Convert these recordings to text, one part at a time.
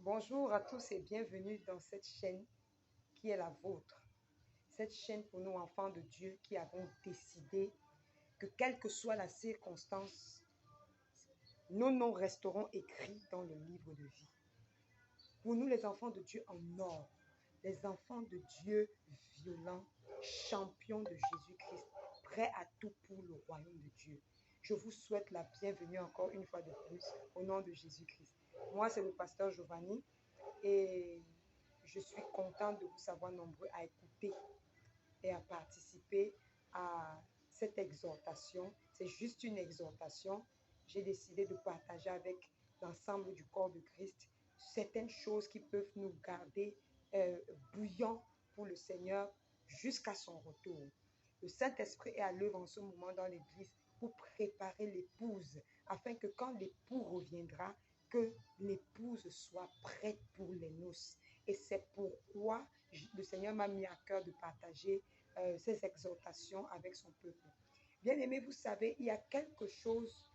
Bonjour à tous et bienvenue dans cette chaîne qui est la vôtre. Cette chaîne pour nous, enfants de Dieu, qui avons décidé que quelle que soit la circonstance, nos noms resteront écrits dans le livre de vie. Pour nous, les enfants de Dieu en or, les enfants de Dieu violents, champions de Jésus-Christ, prêts à tout pour le royaume de Dieu. Je vous souhaite la bienvenue encore une fois de plus au nom de Jésus-Christ. Moi, c'est le pasteur Giovanni et je suis contente de vous savoir nombreux à écouter et à participer à cette exhortation. C'est juste une exhortation. J'ai décidé de partager avec l'ensemble du corps de Christ certaines choses qui peuvent nous garder bouillants pour le Seigneur jusqu'à son retour. Le Saint-Esprit est à l'œuvre en ce moment dans l'Église pour préparer l'épouse, afin que quand l'époux reviendra, que l'épouse soit prête pour les noces. Et c'est pourquoi le Seigneur m'a mis à cœur de partager ces exhortations avec son peuple. Bien-aimés, vous savez, il y a quelque chose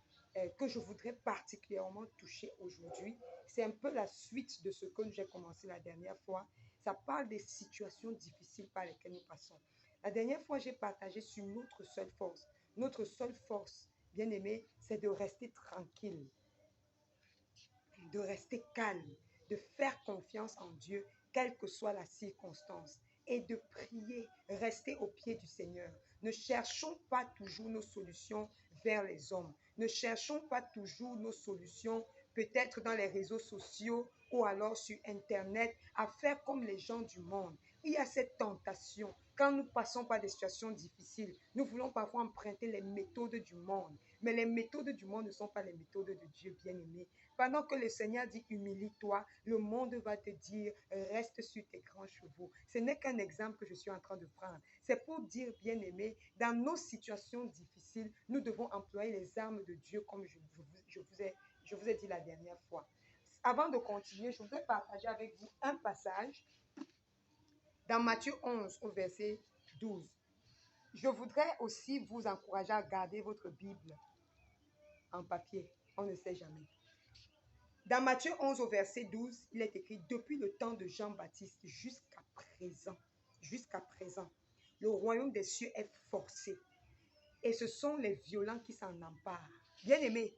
que je voudrais particulièrement toucher aujourd'hui. C'est un peu la suite de ce que j'ai commencé la dernière fois. Ça parle des situations difficiles par lesquelles nous passons. La dernière fois, j'ai partagé sur notre seule force. Notre seule force, bien-aimés, c'est de rester tranquille, de rester calme, de faire confiance en Dieu, quelle que soit la circonstance, et de prier, rester au pied du Seigneur. Ne cherchons pas toujours nos solutions vers les hommes. Ne cherchons pas toujours nos solutions peut-être dans les réseaux sociaux ou alors sur Internet, à faire comme les gens du monde. Il y a cette tentation. Quand nous passons par des situations difficiles, nous voulons parfois emprunter les méthodes du monde. Mais les méthodes du monde ne sont pas les méthodes de Dieu, bien-aimé. Pendant que le Seigneur dit humilie-toi, le monde va te dire reste sur tes grands chevaux. Ce n'est qu'un exemple que je suis en train de prendre. C'est pour dire, bien-aimé, dans nos situations difficiles, nous devons employer les armes de Dieu comme je vous ai dit la dernière fois. Avant de continuer, je voudrais partager avec vous un passage dans Matthieu 11 au verset 12. Je voudrais aussi vous encourager à garder votre Bible en papier. On ne sait jamais. Dans Matthieu 11 au verset 12, il est écrit « Depuis le temps de Jean-Baptiste jusqu'à présent, le royaume des cieux est forcé et ce sont les violents qui s'en emparent. » Bien-aimés,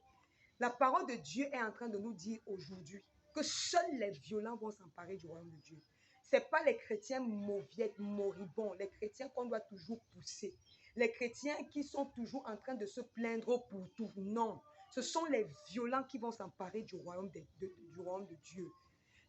la parole de Dieu est en train de nous dire aujourd'hui que seuls les violents vont s'emparer du royaume de Dieu. Ce n'est pas les chrétiens mauviettes, moribonds, les chrétiens qu'on doit toujours pousser, les chrétiens qui sont toujours en train de se plaindre pour tout. Non, ce sont les violents qui vont s'emparer du royaume de Dieu.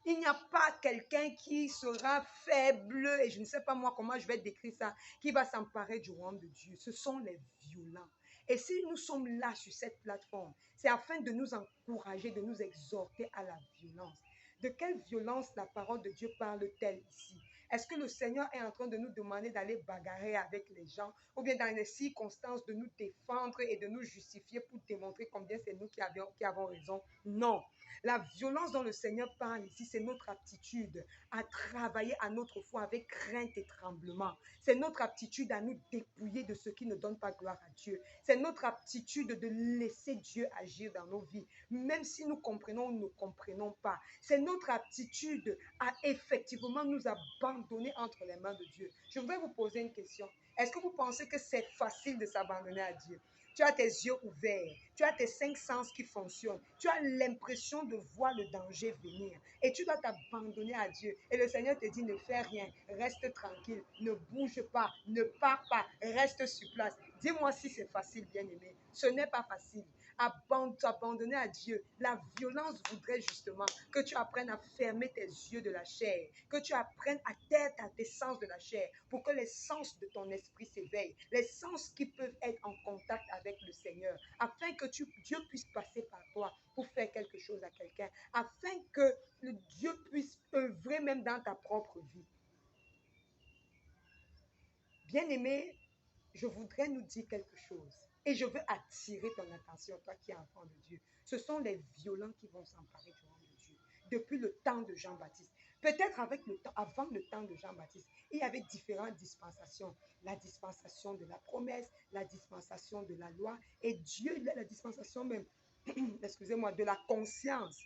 Il n'y a pas quelqu'un qui sera faible, et je ne sais pas moi comment je vais décrire ça, qui va s'emparer du royaume de Dieu. Ce sont les violents. Et si nous sommes là sur cette plateforme, c'est afin de nous encourager, de nous exhorter à la violence. De quelle violence la parole de Dieu parle-t-elle ici? Est-ce que le Seigneur est en train de nous demander d'aller bagarrer avec les gens ou bien dans les circonstances de nous défendre et de nous justifier pour démontrer combien c'est nous qui avons raison? Non. La violence dont le Seigneur parle ici, c'est notre aptitude à travailler à notre foi avec crainte et tremblement. C'est notre aptitude à nous dépouiller de ce qui ne donne pas gloire à Dieu. C'est notre aptitude de laisser Dieu agir dans nos vies, même si nous comprenons ou ne comprenons pas. C'est notre aptitude à effectivement nous abandonner entre les mains de Dieu. Je voudrais vous poser une question. Est-ce que vous pensez que c'est facile de s'abandonner à Dieu? Tu as tes yeux ouverts, tu as tes 5 sens qui fonctionnent, tu as l'impression de voir le danger venir et tu dois t'abandonner à Dieu. Et le Seigneur te dit ne fais rien, reste tranquille, ne bouge pas, ne pars pas, reste sur place. Dis-moi si c'est facile, bien-aimé. Ce n'est pas facile. T'abandonner à Dieu. La violence voudrait justement que tu apprennes à fermer tes yeux de la chair, que tu apprennes à taire tes sens de la chair pour que les sens de ton esprit s'éveillent, les sens qui peuvent être en contact avec le Seigneur, afin que Dieu puisse passer par toi pour faire quelque chose à quelqu'un, afin que Dieu puisse œuvrer même dans ta propre vie. Bien-aimé, je voudrais nous dire quelque chose. Et je veux attirer ton attention, toi qui es enfant de Dieu. Ce sont les violents qui vont s'emparer du royaume de Dieu. Depuis le temps de Jean-Baptiste. Peut-être avant le temps de Jean-Baptiste, il y avait différentes dispensations. La dispensation de la promesse, la dispensation de la loi. Et Dieu, il a la dispensation même, excusez-moi, de la conscience.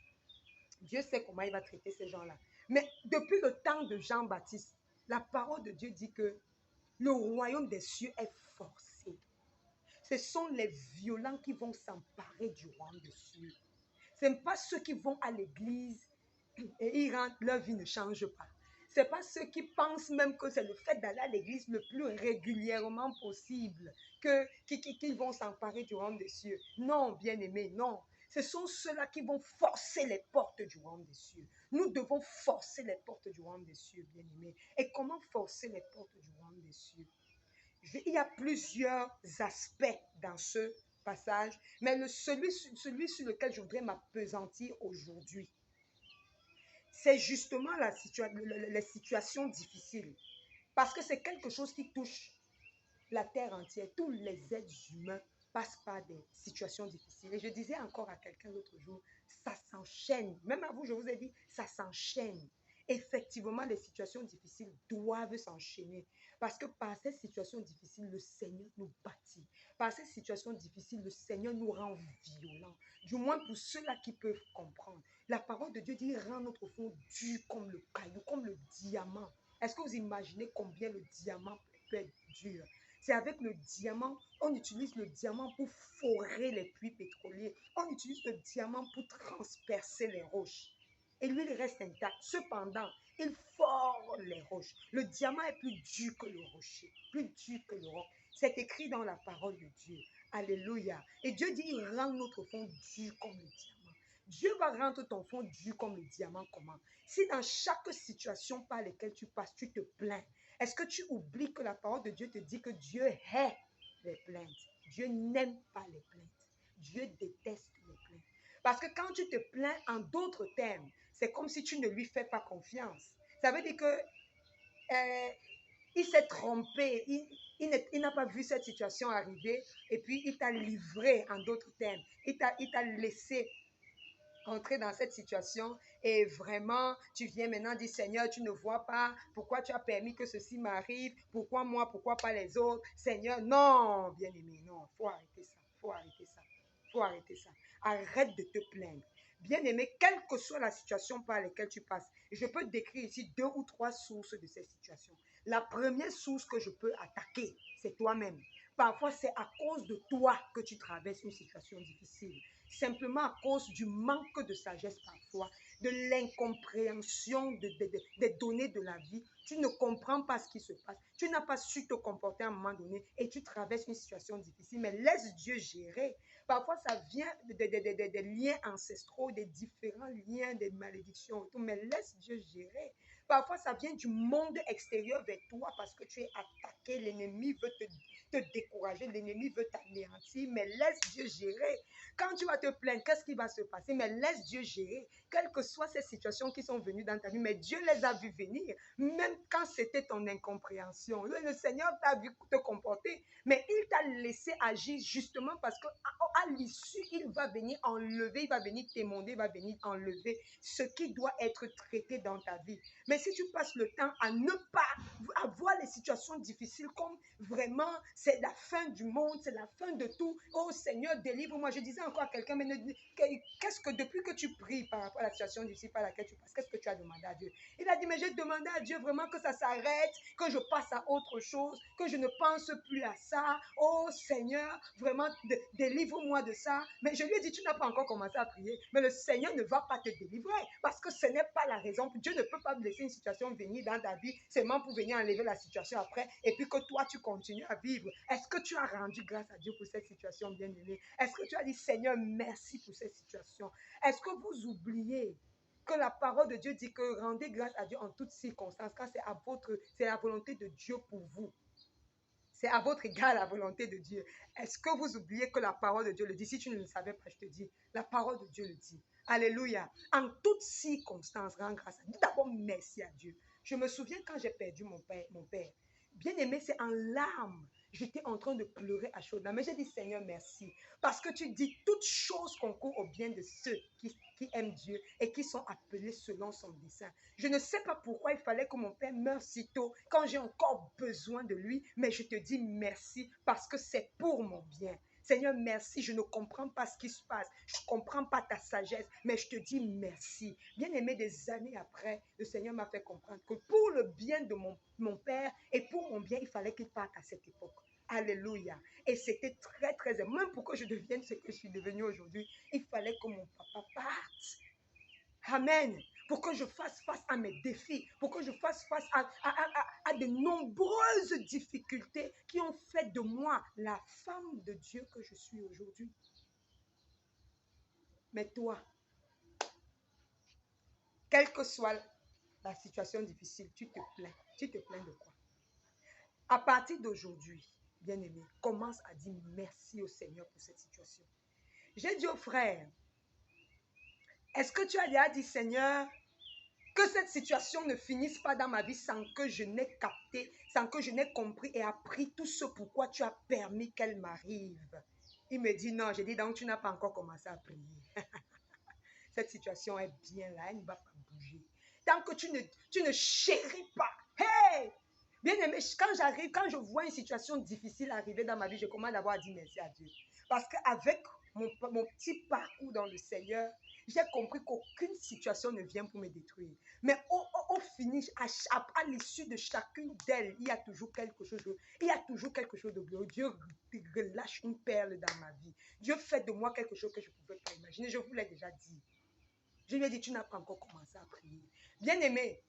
Dieu sait comment il va traiter ces gens-là. Mais depuis le temps de Jean-Baptiste, la parole de Dieu dit que le royaume des cieux est forcé. Ce sont les violents qui vont s'emparer du royaume des cieux. Ce n'est pas ceux qui vont à l'église et ils rentrent, leur vie ne change pas. Ce n'est pas ceux qui pensent même que c'est le fait d'aller à l'église le plus régulièrement possible qu'ils vont s'emparer du royaume des cieux. Non, bien-aimés, non. Ce sont ceux-là qui vont forcer les portes du royaume des cieux. Nous devons forcer les portes du royaume des cieux, bien-aimés. Et comment forcer les portes du royaume des cieux? Il y a plusieurs aspects dans ce passage, mais celui sur lequel je voudrais m'appesantir aujourd'hui, c'est justement les situations difficiles. Parce que c'est quelque chose qui touche la terre entière. Tous les êtres humains passent par des situations difficiles. Et je disais encore à quelqu'un l'autre jour, ça s'enchaîne. Même à vous, je vous ai dit, ça s'enchaîne. Effectivement, les situations difficiles doivent s'enchaîner. Parce que par ces situations difficiles, le Seigneur nous bâtit. Par ces situations difficiles, le Seigneur nous rend violents. Du moins pour ceux-là qui peuvent comprendre. La parole de Dieu dit, rend notre fond dur comme le caillou, comme le diamant. Est-ce que vous imaginez combien le diamant peut être dur? C'est avec le diamant, on utilise le diamant pour forer les puits pétroliers. On utilise le diamant pour transpercer les roches. Et lui, il reste intact. Cependant, il fore les roches. Le diamant est plus dur que le rocher, plus dur que le roc. C'est écrit dans la parole de Dieu. Alléluia. Et Dieu dit, il rend notre fond dur comme le diamant. Dieu va rendre ton fond dur comme le diamant. Comment? Si dans chaque situation par laquelle tu passes, tu te plains, est-ce que tu oublies que la parole de Dieu te dit que Dieu hait les plaintes? Dieu n'aime pas les plaintes. Dieu déteste les plaintes. Parce que quand tu te plains en d'autres termes, c'est comme si tu ne lui fais pas confiance. Ça veut dire que il s'est trompé, il n'a pas vu cette situation arriver et puis il t'a livré en d'autres termes. Il t'a laissé entrer dans cette situation et vraiment, tu viens maintenant dire, Seigneur, tu ne vois pas pourquoi tu as permis que ceci m'arrive, pourquoi moi, pourquoi pas les autres, Seigneur, non, bien-aimé, non, faut arrêter ça, faut arrêter ça, faut arrêter ça, arrête de te plaindre. Bien-aimé, quelle que soit la situation par laquelle tu passes, je peux décrire ici 2 ou 3 sources de ces situations. La première source que je peux attaquer, c'est toi-même. Parfois, c'est à cause de toi que tu traverses une situation difficile. Simplement à cause du manque de sagesse parfois, de l'incompréhension des données de la vie. Tu ne comprends pas ce qui se passe. Tu n'as pas su te comporter à un moment donné et tu traverses une situation difficile. Mais laisse Dieu gérer. Parfois, ça vient des liens ancestraux, des différents liens, des malédictions. Mais laisse Dieu gérer. Parfois, ça vient du monde extérieur vers toi parce que tu es attaqué. L'ennemi veut te décourager. L'ennemi veut t'anéantir. Mais laisse Dieu gérer. Quand tu vas te plaindre, qu'est-ce qui va se passer? Mais laisse Dieu gérer. Quelles que soient ces situations qui sont venues dans ta vie, mais Dieu les a vues venir. Même quand c'était ton incompréhension. Le Seigneur t'a vu te comporter, mais il t'a laissé agir justement parce qu'à l'issue, il va venir enlever, il va venir t'émonder, il va venir enlever ce qui doit être traité dans ta vie. Mais si tu passes le temps à ne pas avoir les situations difficiles comme vraiment c'est la fin du monde, c'est la fin de tout. Oh Seigneur, délivre-moi. Je disais encore à quelqu'un, mais qu'est-ce que depuis que tu pries par rapport à la situation difficile par laquelle tu passes, qu'est-ce que tu as demandé à Dieu? Il a dit, mais j'ai demandé à Dieu vraiment que ça s'arrête, que je passe à autre chose, que je ne pense plus à ça. Oh Seigneur, vraiment, délivre-moi de ça. Mais je lui ai dit, tu n'as pas encore commencé à prier, mais le Seigneur ne va pas te délivrer parce que ce n'est pas la raison. Dieu ne peut pas laisser une situation venir dans ta vie seulement pour venir enlever la situation après et puis que toi, tu continues à vivre. Est-ce que tu as rendu grâce à Dieu pour cette situation bien-aimée? Est-ce que tu as dit, Seigneur, merci pour cette situation? Est-ce que vous oubliez que la parole de Dieu dit que rendez grâce à Dieu en toutes circonstances, quand c'est la volonté de Dieu pour vous. C'est à votre égard la volonté de Dieu. Est-ce que vous oubliez que la parole de Dieu le dit? Si tu ne le savais pas, je te dis, la parole de Dieu le dit. Alléluia. En toutes circonstances, rends grâce à Dieu. D'abord, merci à Dieu. Je me souviens quand j'ai perdu mon père. Bien aimé, c'est en larmes. J'étais en train de pleurer à chaudes larmes. Mais j'ai dit, Seigneur, merci. Parce que tu dis, toutes choses concourent au bien de ceux qui aiment Dieu et qui sont appelés selon son dessein. Je ne sais pas pourquoi il fallait que mon père meure si tôt, quand j'ai encore besoin de lui, mais je te dis merci parce que c'est pour mon bien. Seigneur, merci, je ne comprends pas ce qui se passe. Je ne comprends pas ta sagesse, mais je te dis merci. Bien aimé, des années après, le Seigneur m'a fait comprendre que pour le bien de mon père et pour mon bien, il fallait qu'il parte à cette époque. Alléluia. Et c'était très, très... Même pour que je devienne ce que je suis devenue aujourd'hui, il fallait que mon papa parte. Amen. Pour que je fasse face à mes défis, pour que je fasse face à de nombreuses difficultés qui ont fait de moi la femme de Dieu que je suis aujourd'hui. Mais toi, quelle que soit la situation difficile, tu te plains. Tu te plains de quoi? À partir d'aujourd'hui, bien-aimé, commence à dire merci au Seigneur pour cette situation. J'ai dit au frère, est-ce que tu as déjà dit, Seigneur, que cette situation ne finisse pas dans ma vie sans que je n'ai capté, sans que je n'ai compris et appris tout ce pourquoi tu as permis qu'elle m'arrive? Il me dit non. J'ai dit donc tu n'as pas encore commencé à prier. Cette situation est bien là, elle ne va pas bouger. Tant que tu ne chéris pas. Hey! Bien aimé, quand je vois une situation difficile arriver dans ma vie, je commence à dire merci à Dieu. Parce qu'avec mon petit parcours dans le Seigneur, j'ai compris qu'aucune situation ne vient pour me détruire. Mais au finish, à l'issue de chacune d'elles, il y a toujours quelque chose de glorieux. Dieu relâche une perle dans ma vie. Dieu fait de moi quelque chose que je ne pouvais pas imaginer. Je vous l'ai déjà dit. Je lui ai dit, tu n'as pas encore commencé à prier. Bien aimé,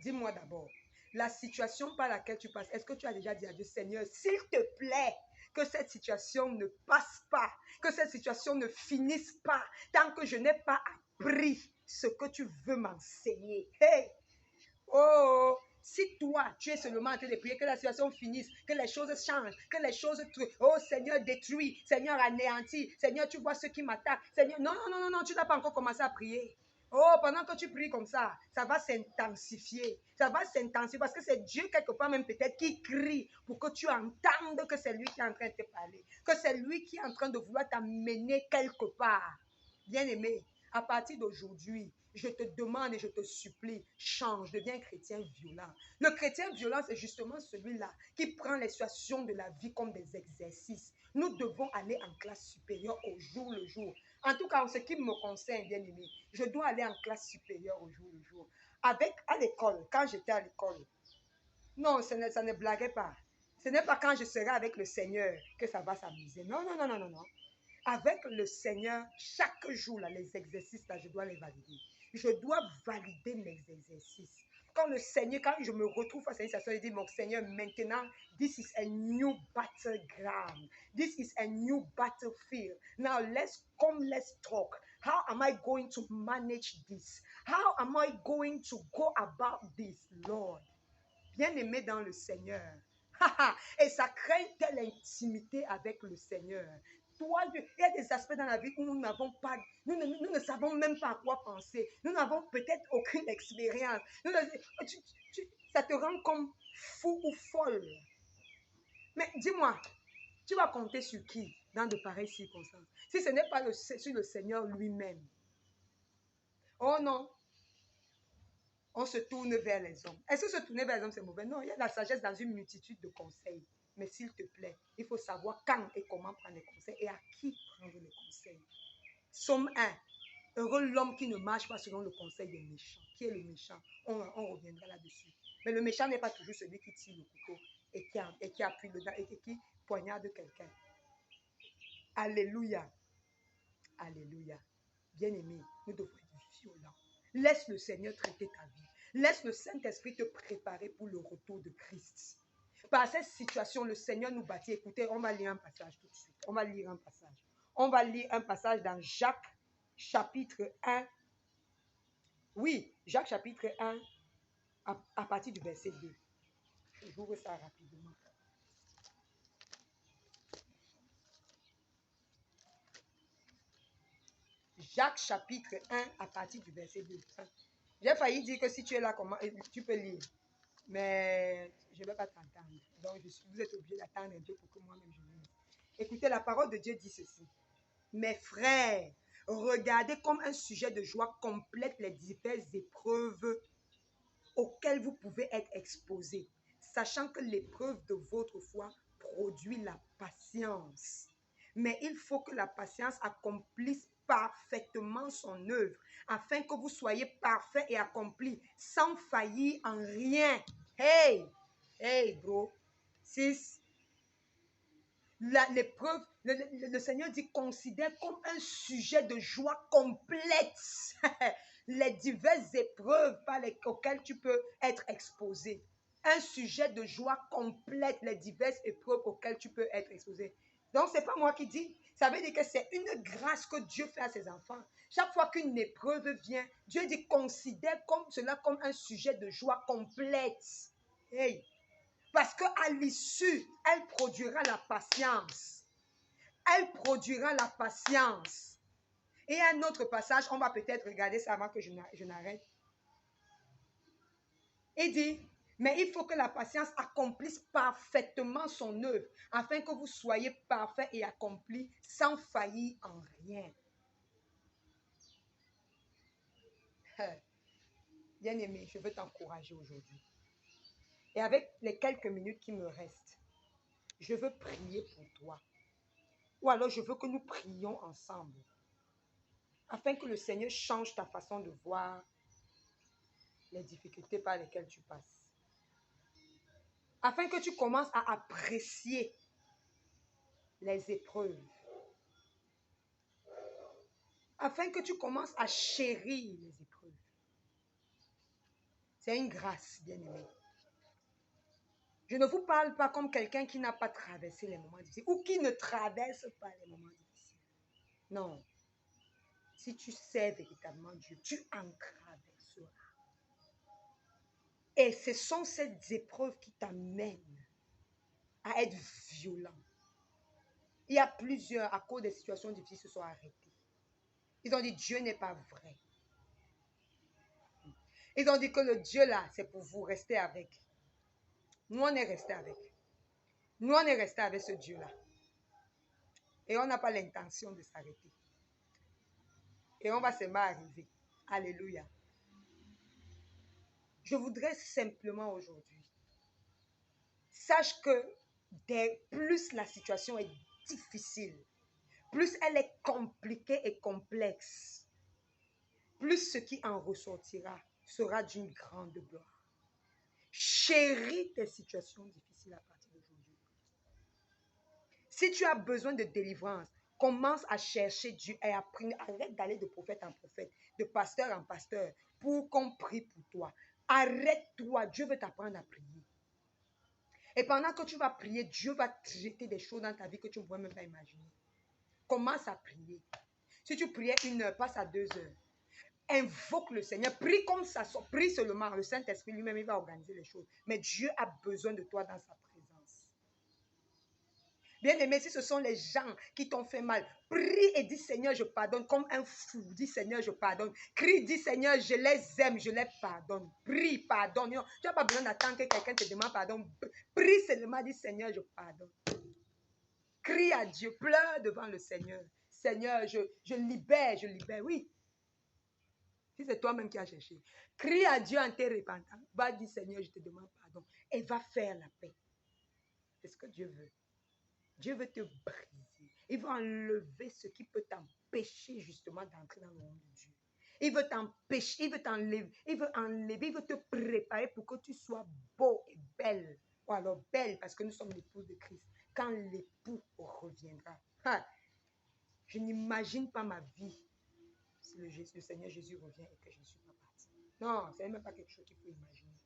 dis-moi d'abord, la situation par laquelle tu passes, est-ce que tu as déjà dit à Dieu, Seigneur, s'il te plaît, que cette situation ne passe pas, que cette situation ne finisse pas, tant que je n'ai pas appris ce que tu veux m'enseigner. Hey! Oh! Si toi, tu es seulement en train de prier, que la situation finisse, que les choses changent, que les choses... Oh Seigneur, détruis, Seigneur, anéantis, Seigneur, tu vois ceux qui m'attaquent, Seigneur... Non, non, non, non, tu n'as pas encore commencé à prier. Oh, pendant que tu pries comme ça va s'intensifier. Ça va s'intensifier parce que c'est Dieu quelque part même peut-être qui crie pour que tu entendes que c'est lui qui est en train de te parler. Que c'est lui qui est en train de vouloir t'amener quelque part. Bien-aimé, à partir d'aujourd'hui, je te demande et je te supplie, change, deviens un chrétien violent. Le chrétien violent, c'est justement celui-là qui prend les situations de la vie comme des exercices. Nous devons aller en classe supérieure au jour le jour. En tout cas, en ce qui me concerne, bien aimé, je dois aller en classe supérieure au jour le jour. À l'école, quand j'étais à l'école, non, ça ne blaguait pas. Ce n'est pas quand je serai avec le Seigneur que ça va s'amuser. Non, non, non, non, non, non. Avec le Seigneur, chaque jour, là, les exercices, là, je dois les valider. Je dois valider mes exercices. Quand le Seigneur, quand je me retrouve face à une situation, je dis, mon Seigneur, maintenant, this is a new battleground. This is a new battlefield. Now, let's talk. How am I going to manage this? How am I going to go about this, Lord? Bien-aimé dans le Seigneur. Et ça crée telle intimité avec le Seigneur. Toi, il y a des aspects dans la vie où nous n'avons pas, nous ne savons même pas à quoi penser. Nous n'avons peut-être aucune expérience. Ça te rend comme fou ou folle. Mais dis-moi, tu vas compter sur qui dans de pareilles circonstances? Si ce n'est pas sur le Seigneur lui-même. Oh non. On se tourne vers les hommes. Est-ce que se tourner vers les hommes, c'est mauvais? Non, il y a de la sagesse dans une multitude de conseils. Mais s'il te plaît, il faut savoir quand et comment prendre les conseils et à qui prendre les conseils. Somme 1. Heureux l'homme qui ne marche pas selon le conseil des méchants. Qui est le méchant? On reviendra là-dessus. Mais le méchant n'est pas toujours celui qui tire le couteau et qui appuie dedans et qui poignarde quelqu'un. Alléluia. Alléluia. Bien-aimé, nous devons être violents. Laisse le Seigneur traiter ta vie. Laisse le Saint-Esprit te préparer pour le retour de Christ. Par cette situation, le Seigneur nous bâtit. Écoutez, on va lire un passage tout de suite. On va lire un passage. On va lire un passage dans Jacques, chapitre 1. Oui, Jacques, chapitre 1, à partir du verset 2. J'ouvre ça rapidement. Jacques, chapitre 1, à partir du verset 2. J'ai failli dire que si tu es là, tu peux lire. Mais je ne vais pas t'entendre. Donc, vous êtes obligés d'attendre un peu pour que moi-même je lise. Écoutez, la parole de Dieu dit ceci. Mes frères, regardez comme un sujet de joie complète les diverses épreuves auxquelles vous pouvez être exposés, sachant que l'épreuve de votre foi produit la patience. Mais il faut que la patience accomplisse parfaitement son œuvre, afin que vous soyez parfaits et accomplis, sans faillir en rien. Hey, hey, bro, sis, l'épreuve, le Seigneur dit, considère comme un sujet de joie complète les diverses épreuves auxquelles tu peux être exposé. Un sujet de joie complète les diverses épreuves auxquelles tu peux être exposé. Donc, ce n'est pas moi qui dis. Ça veut dire que c'est une grâce que Dieu fait à ses enfants. Chaque fois qu'une épreuve vient, Dieu dit, considère cela comme un sujet de joie complète. Hey. Parce qu'à l'issue, elle produira la patience. Elle produira la patience. Et un autre passage, on va peut-être regarder ça avant que je n'arrête. Il dit, mais il faut que la patience accomplisse parfaitement son œuvre, afin que vous soyez parfaits et accomplis sans faillir en rien. Bien-aimé, je veux t'encourager aujourd'hui. Et avec les quelques minutes qui me restent, je veux prier pour toi. Ou alors je veux que nous prions ensemble, afin que le Seigneur change ta façon de voir les difficultés par lesquelles tu passes. Afin que tu commences à apprécier les épreuves. Afin que tu commences à chérir les épreuves. C'est une grâce, bien-aimé. Je ne vous parle pas comme quelqu'un qui n'a pas traversé les moments difficiles ou qui ne traverse pas les moments difficiles. Non. Si tu sais véritablement Dieu, tu en traverseras. Et ce sont ces épreuves qui t'amènent à être violent. Il y a plusieurs, à cause des situations difficiles, se sont arrêtés. Ils ont dit, Dieu n'est pas vrai. Ils ont dit que le Dieu là, c'est pour vous rester avec. Nous, on est resté avec. Nous, on est resté avec ce Dieu là. Et on n'a pas l'intention de s'arrêter. Et on va seulement arriver. Alléluia. Je voudrais simplement aujourd'hui, sache que plus la situation est difficile, plus elle est compliquée et complexe, plus ce qui en ressortira sera d'une grande gloire. Chéris tes situations difficiles à partir d'aujourd'hui. Si tu as besoin de délivrance, commence à chercher Dieu et à prier. Arrête d'aller de prophète en prophète, de pasteur en pasteur, pour qu'on prie pour toi. Arrête-toi, Dieu veut t'apprendre à prier. Et pendant que tu vas prier, Dieu va traiter des choses dans ta vie que tu ne pourrais même pas imaginer. Commence à prier. Si tu priais 1 heure, passe à 2 heures. Invoque le Seigneur. Prie comme ça. Prie seulement. Le Saint-Esprit lui-même, il va organiser les choses. Mais Dieu a besoin de toi dans sa présence. Bien-aimé, si ce sont les gens qui t'ont fait mal, prie et dis Seigneur, je pardonne comme un fou. Dis Seigneur, je pardonne. Crie, dis Seigneur, je les aime, je les pardonne. Prie, pardonne. Tu n'as pas besoin d'attendre que quelqu'un te demande pardon. Prie seulement, dis Seigneur, je pardonne. Crie à Dieu, pleure devant le Seigneur. Seigneur, je libère, oui. Si c'est toi-même qui as cherché, crie à Dieu en te repentant. Va dire Seigneur, je te demande pardon. Et va faire la paix. C'est ce que Dieu veut. Dieu veut te briser. Il veut enlever ce qui peut t'empêcher justement d'entrer dans le monde de Dieu. Il veut t'empêcher, il veut t'enlever, il veut te préparer pour que tu sois beau et belle. Ou alors belle parce que nous sommes l'épouse de Christ. Quand l'époux reviendra. Je n'imagine pas ma vie si le Seigneur Jésus revient et que je ne suis pas partie. Non, ce n'est même pas quelque chose qu'il faut imaginer.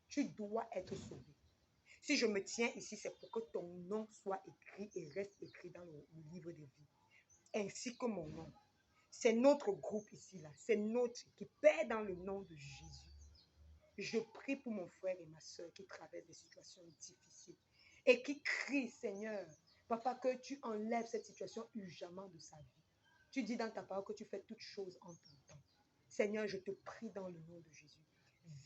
Tu dois être sauvé. Si je me tiens ici, c'est pour que ton nom soit écrit et reste écrit dans le livre de vie. Ainsi que mon nom. C'est notre groupe ici, là. C'est notre qui perd dans le nom de Jésus. Je prie pour mon frère et ma soeur qui traversent des situations difficiles et qui crient, Seigneur, Papa, que tu enlèves cette situation urgemment de sa vie. Tu dis dans ta parole que tu fais toutes choses en ton temps. Seigneur, je te prie dans le nom de Jésus.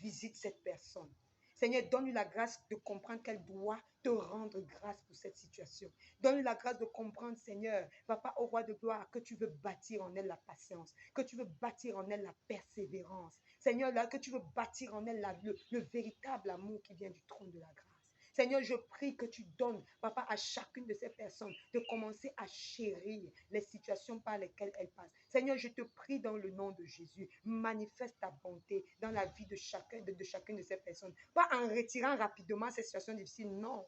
Visite cette personne. Seigneur, donne-lui la grâce de comprendre qu'elle doit te rendre grâce pour cette situation. Donne-lui la grâce de comprendre, Seigneur, Papa, au roi de gloire, que tu veux bâtir en elle la patience, que tu veux bâtir en elle la persévérance. Seigneur, là, que tu veux bâtir en elle le véritable amour qui vient du trône de la grâce. Seigneur, je prie que tu donnes, papa, à chacune de ces personnes de commencer à chérir les situations par lesquelles elles passent. Seigneur, je te prie dans le nom de Jésus, manifeste ta bonté dans la vie de chacune de ces personnes. Pas en retirant rapidement ces situations difficiles, non.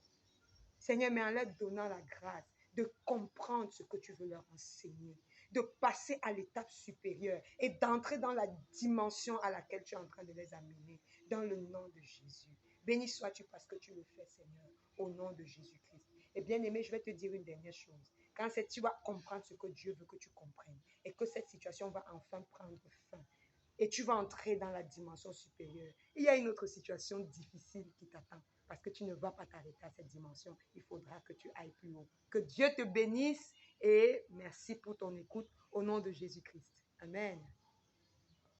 Seigneur, mais en leur donnant la grâce de comprendre ce que tu veux leur enseigner, de passer à l'étape supérieure et d'entrer dans la dimension à laquelle tu es en train de les amener, dans le nom de Jésus. Béni sois-tu parce que tu le fais, Seigneur, au nom de Jésus-Christ. Et bien aimé, je vais te dire une dernière chose. Quand tu vas comprendre ce que Dieu veut que tu comprennes et que cette situation va enfin prendre fin, et tu vas entrer dans la dimension supérieure. Il y a une autre situation difficile qui t'attend parce que tu ne vas pas t'arrêter à cette dimension. Il faudra que tu ailles plus haut. Que Dieu te bénisse et merci pour ton écoute au nom de Jésus-Christ. Amen.